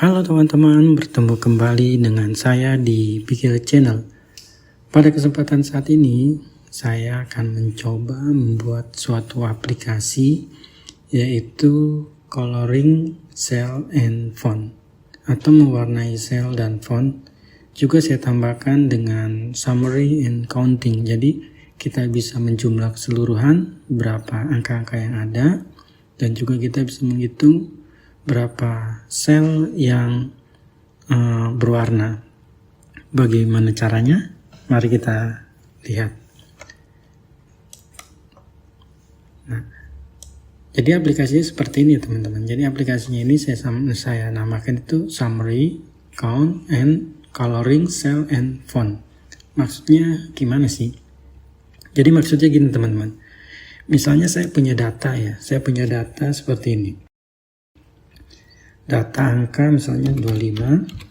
Halo teman-teman, bertemu kembali dengan saya di Bigel Channel. Pada kesempatan saat ini, saya akan mencoba membuat suatu aplikasi yaitu coloring cell and font atau mewarnai sel dan font. Juga saya tambahkan dengan summary and counting. Jadi kita bisa menjumlah keseluruhan berapa angka-angka yang ada dan juga kita bisa menghitung berapa sel yang berwarna. Bagaimana caranya? Mari kita lihat. Nah, jadi aplikasinya seperti ini teman-teman. Jadi aplikasinya ini saya namakan itu summary, count, and coloring cell and font. Maksudnya gimana sih? Jadi maksudnya gini teman-teman. Misalnya saya punya data ya. Saya punya data seperti ini. Data angka misalnya 25.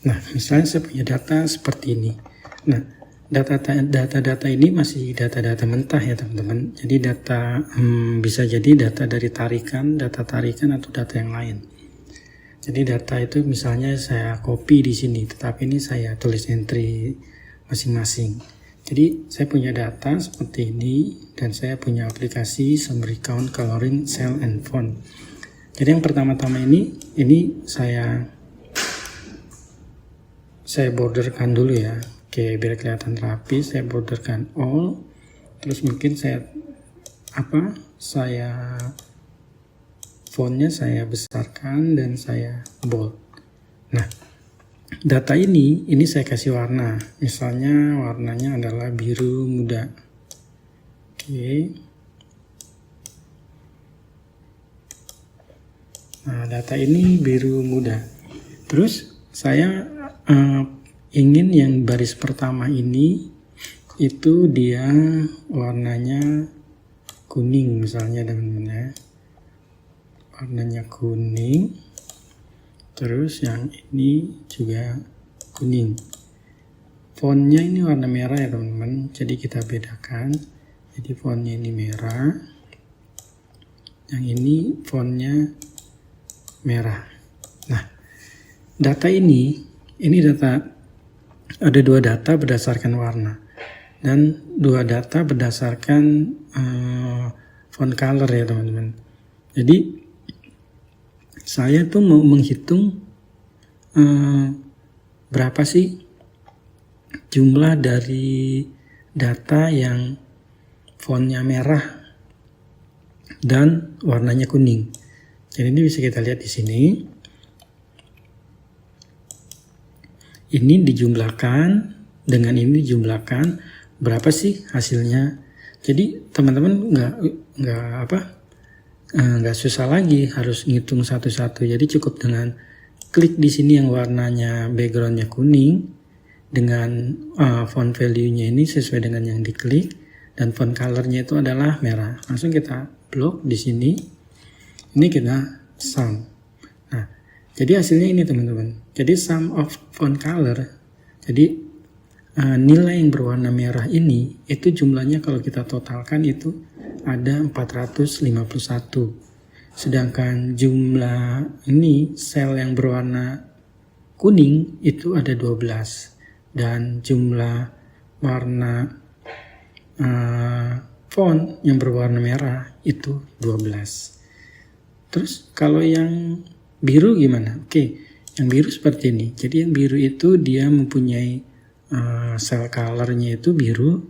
Nah, misalnya saya punya data seperti ini. Nah, data-data ini masih data-data mentah ya teman-teman. Jadi data bisa jadi data dari data tarikan atau data yang lain. Jadi data itu misalnya saya copy di sini, tetapi ini saya tulis entry masing-masing. Jadi saya punya data seperti ini dan saya punya aplikasi summary, count, coloring, cell, and font. Jadi yang pertama-tama ini saya borderkan dulu ya. Oke, biar kelihatan rapi, saya borderkan all. Terus mungkin fontnya saya besarkan dan saya bold. Nah, data ini saya kasih warna. Misalnya warnanya adalah biru muda. Oke. Nah, data ini biru muda. Terus saya ingin yang baris pertama ini itu dia warnanya kuning misalnya teman-teman ya. Warnanya kuning. Terus yang ini juga kuning. Fontnya ini warna merah ya teman-teman. Jadi kita bedakan. Jadi fontnya ini merah. Yang ini fontnya merah. Nah, data ini ada dua data berdasarkan warna dan dua data berdasarkan font color ya teman-teman. Jadi saya tuh mau menghitung berapa sih jumlah dari data yang fontnya merah dan warnanya kuning. Jadi ini bisa kita lihat di sini. Ini dijumlahkan dengan ini dijumlahkan, berapa sih hasilnya? Jadi teman-teman nggak susah lagi harus ngitung satu-satu. Jadi cukup dengan klik di sini yang warnanya backgroundnya kuning dengan font value-nya ini sesuai dengan yang diklik dan font color-nya itu adalah merah. Langsung kita blok di sini. Ini kita sum. Nah, jadi hasilnya ini teman-teman. Jadi sum of font color. Jadi nilai yang berwarna merah ini itu jumlahnya kalau kita totalkan itu ada 451. Sedangkan jumlah ini sel yang berwarna kuning itu ada 12 dan jumlah warna font yang berwarna merah itu 12. Terus kalau yang biru gimana? Oke. Yang biru seperti ini. Jadi yang biru itu dia mempunyai cell colornya itu biru,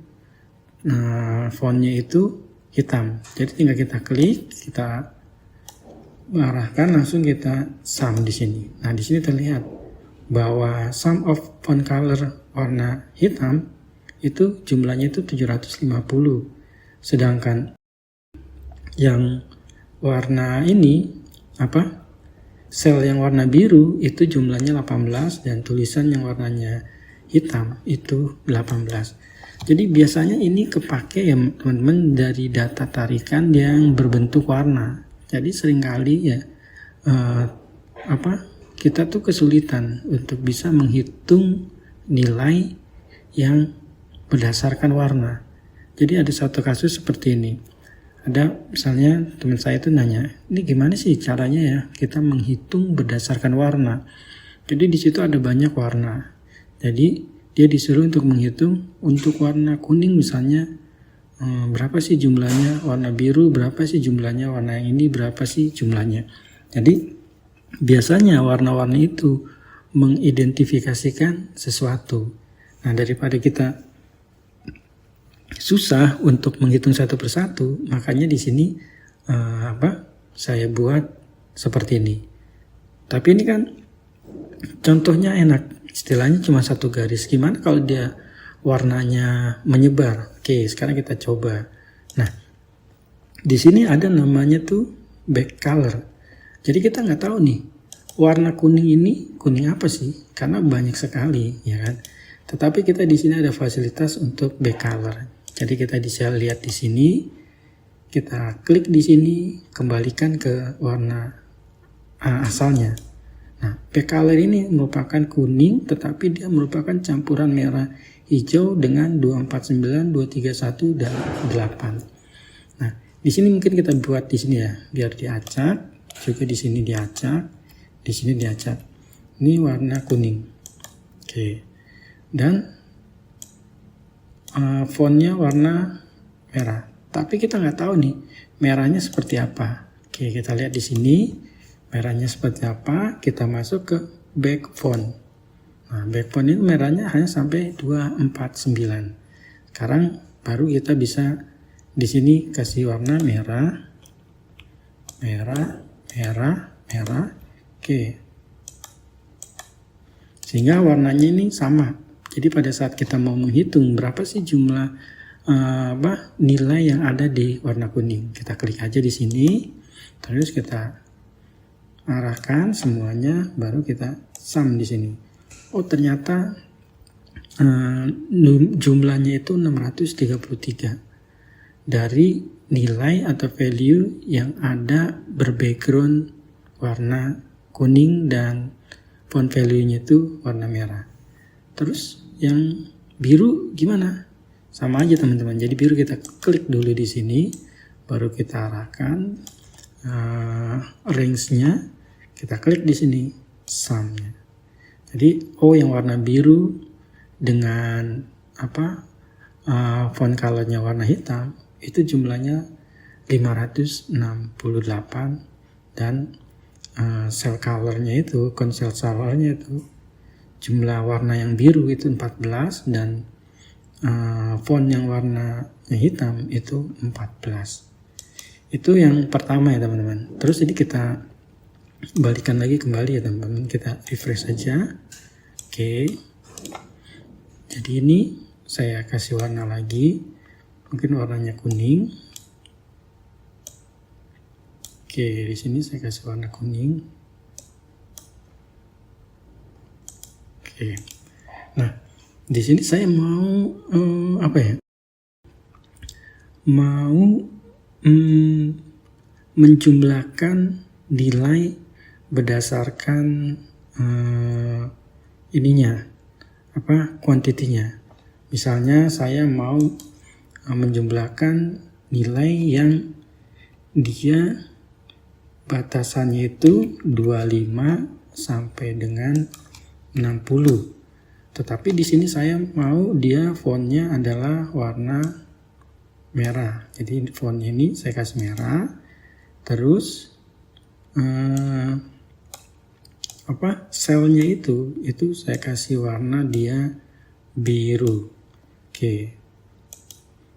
fontnya itu hitam. Jadi tinggal kita klik, kita arahkan, langsung kita sum di sini. Nah, di sini terlihat bahwa sum of font color warna hitam itu jumlahnya itu 750. Sedangkan yang warna ini sel yang warna biru itu jumlahnya 18 dan tulisan yang warnanya hitam itu 18. Jadi biasanya ini kepake ya teman-teman dari data tarikan yang berbentuk warna. Jadi seringkali ya kita tuh kesulitan untuk bisa menghitung nilai yang berdasarkan warna. Jadi ada satu kasus seperti ini. Ada misalnya teman saya itu nanya, ini gimana sih caranya ya kita menghitung berdasarkan warna. Jadi di situ ada banyak warna. Jadi dia disuruh untuk menghitung untuk warna kuning misalnya berapa sih jumlahnya, warna biru berapa sih jumlahnya, warna yang ini berapa sih jumlahnya. Jadi biasanya warna-warna itu mengidentifikasikan sesuatu. Nah, daripada kita susah untuk menghitung satu persatu, makanya di sini saya buat seperti ini. Tapi ini kan contohnya enak, istilahnya cuma satu garis. Gimana kalau dia warnanya menyebar? Oke, sekarang kita coba. Nah, di sini ada namanya tuh back color. Jadi kita nggak tahu nih warna kuning ini kuning apa sih? Karena banyak sekali, ya kan? Tetapi kita di sini ada fasilitas untuk back color. Jadi kita bisa lihat di sini, kita klik di sini, kembalikan ke warna asalnya. Nah, back color ini merupakan kuning, tetapi dia merupakan campuran merah hijau dengan 249, 231, dan 8. Nah, di sini mungkin kita buat di sini ya, biar diacak. Juga di sini diacak, di sini diacak. Ini warna kuning. Oke. Dan fontnya warna merah. Tapi kita nggak tahu nih merahnya seperti apa. Oke, kita lihat di sini merahnya seperti apa. Kita masuk ke back font. Nah, back font ini merahnya hanya sampai 249. Sekarang baru kita bisa di sini kasih warna merah, merah. Oke. Sehingga warnanya ini sama. Jadi pada saat kita mau menghitung berapa sih jumlah nilai yang ada di warna kuning, kita klik aja di sini, terus kita arahkan semuanya, baru kita sum di sini. Oh, ternyata jumlahnya itu 633 dari nilai atau value yang ada berbackground warna kuning dan font value-nya itu warna merah. Terus yang biru gimana? Sama aja teman-teman. Jadi biru kita klik dulu di sini, baru kita arahkan range-nya, kita klik di sini sum-nya. Jadi yang warna biru dengan font color-nya warna hitam itu jumlahnya 568 dan cell color-nya itu, konsel color-nya itu jumlah warna yang biru itu 14 dan font yang warnanya hitam itu 14. Itu yang pertama ya teman-teman. Terus ini kita balikan lagi kembali ya teman-teman, kita refresh saja. Oke. Jadi ini saya kasih warna lagi. Mungkin warnanya kuning. Oke, di sini saya kasih warna kuning. Oke. Nah, di sini saya mau Mau menjumlahkan nilai berdasarkan kuantitinya. Misalnya saya mau menjumlahkan nilai yang dia batasannya itu 25 sampai dengan 60. Tetapi di sini saya mau dia fontnya adalah warna merah. Jadi font ini saya kasih merah. Terus selnya itu saya kasih warna dia biru. Oke.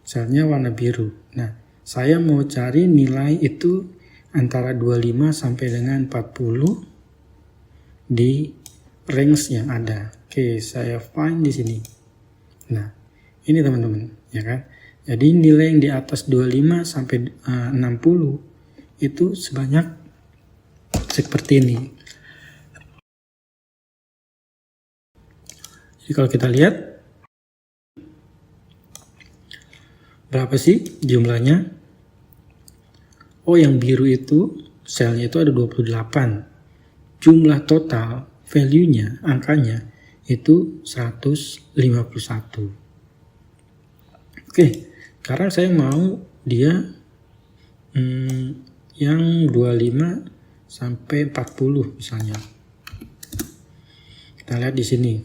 Selnya warna biru. Nah, Saya mau cari nilai itu antara 25 sampai dengan 40 di range yang ada. Oke, saya find di sini. Nah, ini teman-teman, ya kan? Jadi nilai yang di atas 25 sampai 60 itu sebanyak seperti ini. Jadi kalau kita lihat berapa sih jumlahnya? Oh, yang biru itu selnya itu ada 28. Jumlah total value-nya, angkanya itu 151. Oke, sekarang saya mau dia yang 25 sampai 40 misalnya. Kita lihat di sini.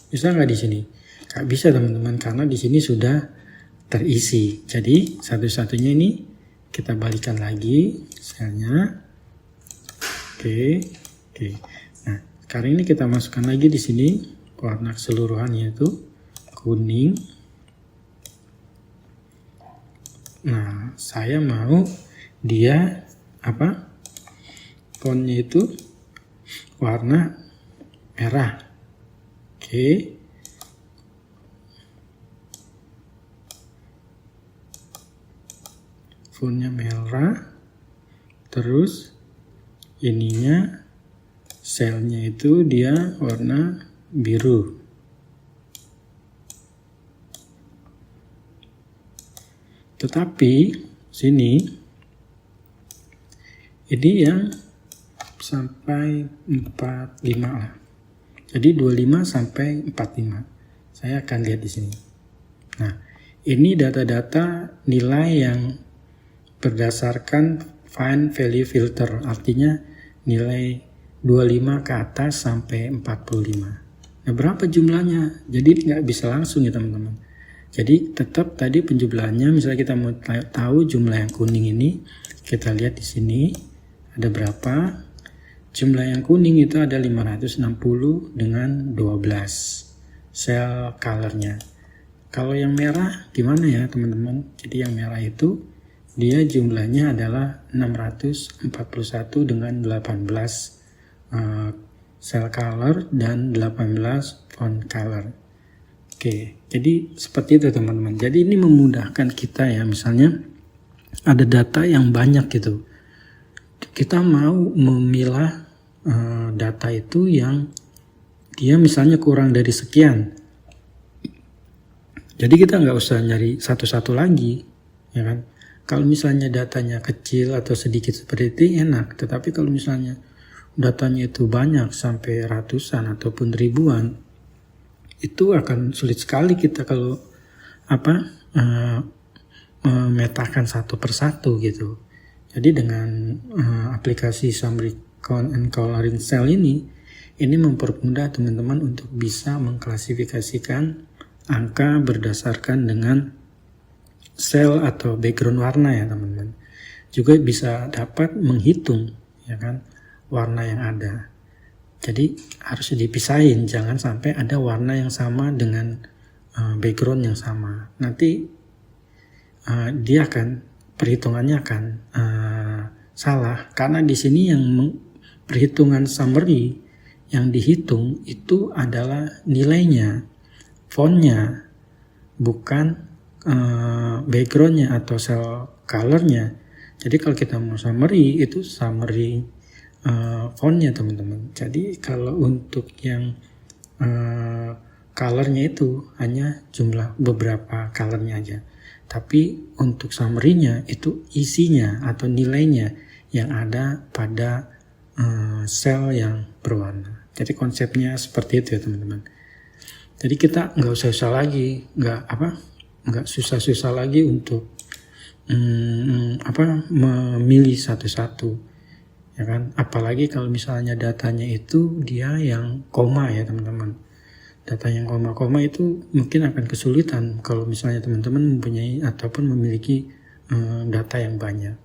Bisa nggak di sini? Nggak bisa teman-teman, karena di sini sudah terisi. Jadi satu-satunya ini kita balikan lagi selnya. Oke. Nah, sekarang ini kita masukkan lagi di sini warna keseluruhannya itu kuning. Nah, saya mau dia apa? Fontnya itu warna merah. Oke. Fontnya merah. Terus ininya selnya itu dia warna biru. Tetapi sini ini yang sampai 45 lah. Jadi 25 sampai 45. Saya akan lihat di sini. Nah, ini data-data nilai yang berdasarkan find value filter, artinya nilai 25 ke atas sampai 45. Nah, berapa jumlahnya? Jadi nggak bisa langsung ya teman-teman. Jadi tetap tadi penjumlahannya, misalnya kita mau tahu jumlah yang kuning ini, kita lihat di sini ada berapa. Jumlah yang kuning itu ada 560 dengan 12 sel colornya. Kalau yang merah gimana ya teman-teman? Jadi yang merah itu dia jumlahnya adalah 641 dengan 18 cell color dan 18 font color. Oke, jadi seperti itu teman-teman. Jadi ini memudahkan kita ya, misalnya ada data yang banyak gitu. Kita mau memilah data itu yang dia misalnya kurang dari sekian. Jadi kita nggak usah nyari satu-satu lagi, ya kan? Kalau misalnya datanya kecil atau sedikit seperti itu enak, tetapi kalau misalnya datanya itu banyak sampai ratusan ataupun ribuan, itu akan sulit sekali kita kalau memetakan satu persatu gitu. Jadi dengan aplikasi Summary Count and Coloring Cell ini mempermudah teman-teman untuk bisa mengklasifikasikan angka berdasarkan dengan sel atau background warna ya teman-teman. Juga bisa dapat menghitung ya kan warna yang ada. Jadi harus dipisahin, jangan sampai ada warna yang sama dengan background yang sama. Nanti dia perhitungannya akan salah, karena di sini yang perhitungan summary yang dihitung itu adalah nilainya, fontnya, bukan backgroundnya atau cell colornya. Jadi kalau kita mau summary, itu summary fontnya teman-teman. Jadi kalau untuk yang colornya itu hanya jumlah beberapa colornya aja. Tapi untuk summary-nya itu isinya atau nilainya yang ada pada sel yang berwarna. Jadi konsepnya seperti itu ya teman-teman. Jadi kita nggak usah lagi, nggak susah-susah lagi untuk memilih satu-satu, ya kan? Apalagi kalau misalnya datanya itu dia yang koma ya teman-teman. Data yang koma-koma itu mungkin akan kesulitan kalau misalnya teman-teman mempunyai ataupun memiliki data yang banyak.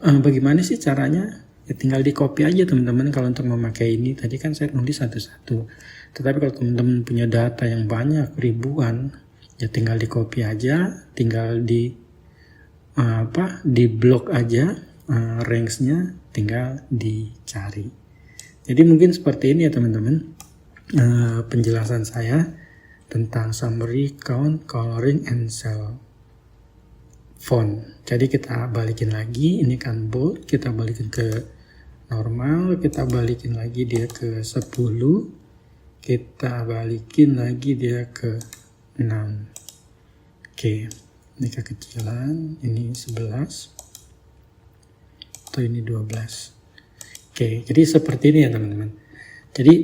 Bagaimana sih caranya? Ya tinggal di copy aja teman-teman. Kalau untuk memakai ini tadi kan saya nulis satu-satu. Tetapi kalau teman-teman punya data yang banyak ribuan, ya tinggal di copy aja, tinggal di di blok aja range-nya, tinggal dicari. Jadi mungkin seperti ini ya teman-teman penjelasan saya tentang summary, count, coloring, and cell font. Jadi kita balikin lagi, ini kan bold, kita balikin ke normal, kita balikin lagi dia ke 10, kita balikin lagi dia ke 6. Oke, ini kekecilan, ini 11 atau ini 12. Oke, jadi seperti ini ya teman-teman. Jadi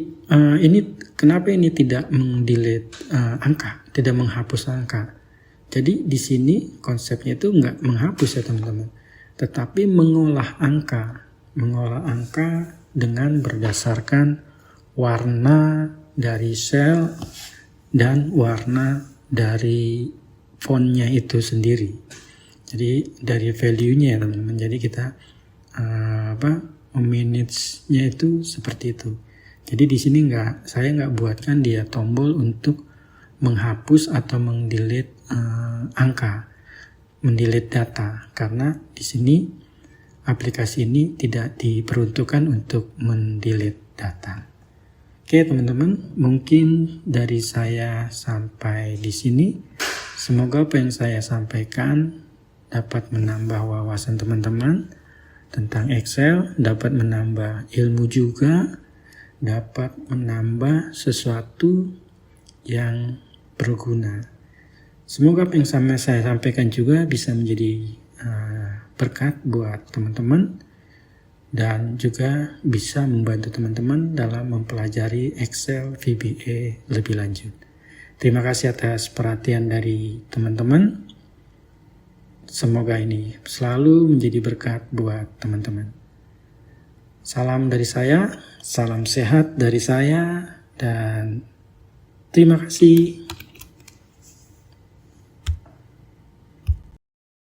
ini kenapa ini tidak mendelete angka, tidak menghapus angka. Jadi di sini konsepnya itu nggak menghapus ya teman-teman, tetapi mengolah angka dengan berdasarkan warna dari sel dan warna dari fontnya itu sendiri. Jadi dari value-nya ya teman-teman. Jadi kita manage-nya itu seperti itu. Jadi di sini saya nggak buatkan dia tombol untuk menghapus atau mendelete angka, mendelete data, karena di sini aplikasi ini tidak diperuntukkan untuk mendelete data. Oke teman-teman, mungkin dari saya sampai di sini. Semoga apa yang saya sampaikan dapat menambah wawasan teman-teman tentang Excel, dapat menambah ilmu juga, dapat menambah sesuatu yang berguna. Semoga apa yang saya sampaikan juga bisa menjadi berkat buat teman-teman dan juga bisa membantu teman-teman dalam mempelajari Excel VBA lebih lanjut. Terima kasih atas perhatian dari teman-teman. Semoga ini selalu menjadi berkat buat teman-teman. Salam dari saya, salam sehat dari saya, dan terima kasih.